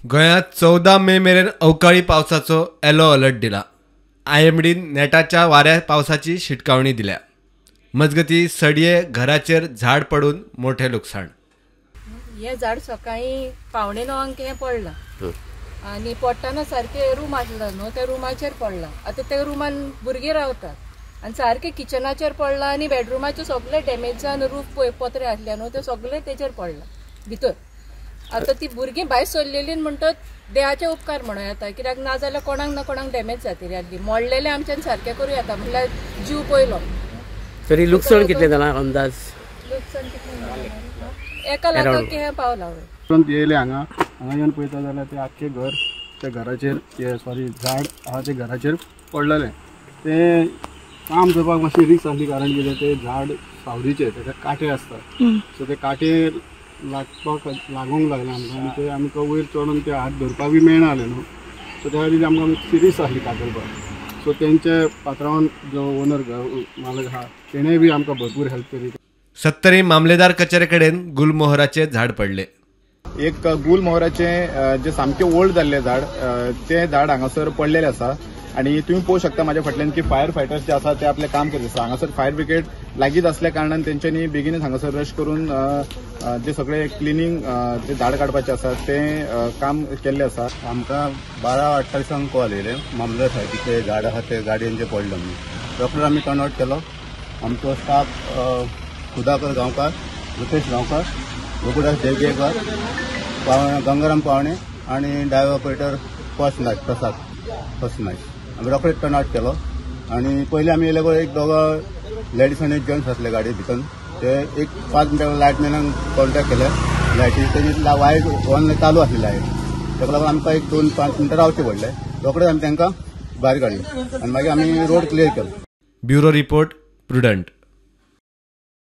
गोंयांत 14 मे मेरेन अवकाळी पावसाचो येलो अलर्ट दिला। IMDन नेटाच्या वाऱ्या पावसाची शिटकावणी दिल्या। मजगती सडये घराचेर झाड पडून मोठे लुकसाण। हे झाड सकाळी 8:45 हे पडलां आणि पडटाना सारखे रूम आसलो न्हू, त्या रुमाचेर पडला। आता त्या रुमान भुरगीं रावतात आणि सारखे किचनाचेर पडला आणि बेडरूमाचे सगळे डॅमेज जावन रूफ पत्रे आसले न्हू ते सगळे तेचेर पडला भितर। आता ती भुरगीं भायर सरलेली म्हणटात देवाचे उपकार म्हणूं येता, कित्याक ना जाल्यार कोणाक ना कोणाक डॅमेज जातली आसली। मोडलेले आमच्यान सारखे करूं येता म्हणल्यार जीव पयलो। तरी लुकसाण कितले जालां अंदाज? लुकसाण कितले 1 लाखाक हे पावला। तुरंत येयले हांगा येवन पळयता जाल्यार ते आख्खे घर त्या घराचेर सॉरी झाड आहा ते घराचेर पडलेले। ते काम करपाक मातशी रिस्क आसली, कारण कितें ते झाड सावरीचे तेका काटे आसता, सो ते काटे लागूंक लागले आमकां आनी ते आमकां वयर चडून ते हात धरपाक बी मेळनाले न्हू। सो त्या खातीर आमकां मातशी रिस्क आसली कातरपाक। सो तेंचे पात्रांवान जो ओनर मालक आहा तेणेय बी आमकां भरपूर हेल्प केली। सत्तरी मामलेदार कचेरे कडेन गुलमोहराचे झाड पडले। एक गुलमोहराचे जे सामके ओल्ड जाल्ले झाड ते झाड हांगासर पडलेले आसा आणि तुम्ही पळोवंक शकता माझ्या फाटल्यान की फायर फायटर्स जे आसा ते आपले काम करीत आसा। हांगासर फायर ब्रिगेड लागींच आसल्या कारणान तेंच्यांनी बेगीनच हांगासर रश करून जे सगळे क्लिनिंग जे झाड काडपाचे आसा ते काम केल्ले आसा। आमकां 12:48 कॉल येयले मामलेदार सायटीचे झाड आहा ते गाडयेन जे पडले म्हणून। डॉक्टर आमी टर्न आउट केलो। आमचो स्टाफ सुधाकर गांवकार, रुपेश गांवकार, गोकुळदास देवगेकर, गंगाराम पावणे आणि ड्रायव्हर ऑपरेटर फर्स्ट नायक प्रसाद फर्स्ट नायक आमी रोखडेच टर्न आउट केलो। आणि पयलीं आमी येयले पळय एक दोगां लेडीज आनी जेंट्स आसले गाडी भितर, ते एक 5 मिनटां लायटमॅनाक कॉन्टेक्ट केले। लायटी तेजी वायट ऑन चालू आसली लायट, ताका लागून आमकां एक 2-5 मिनटां रावचें पडलें। रोखडेच आमी तांकां भायर काडले आणि मागीर आमी रोड क्लियर केलो। Bureau report prudent.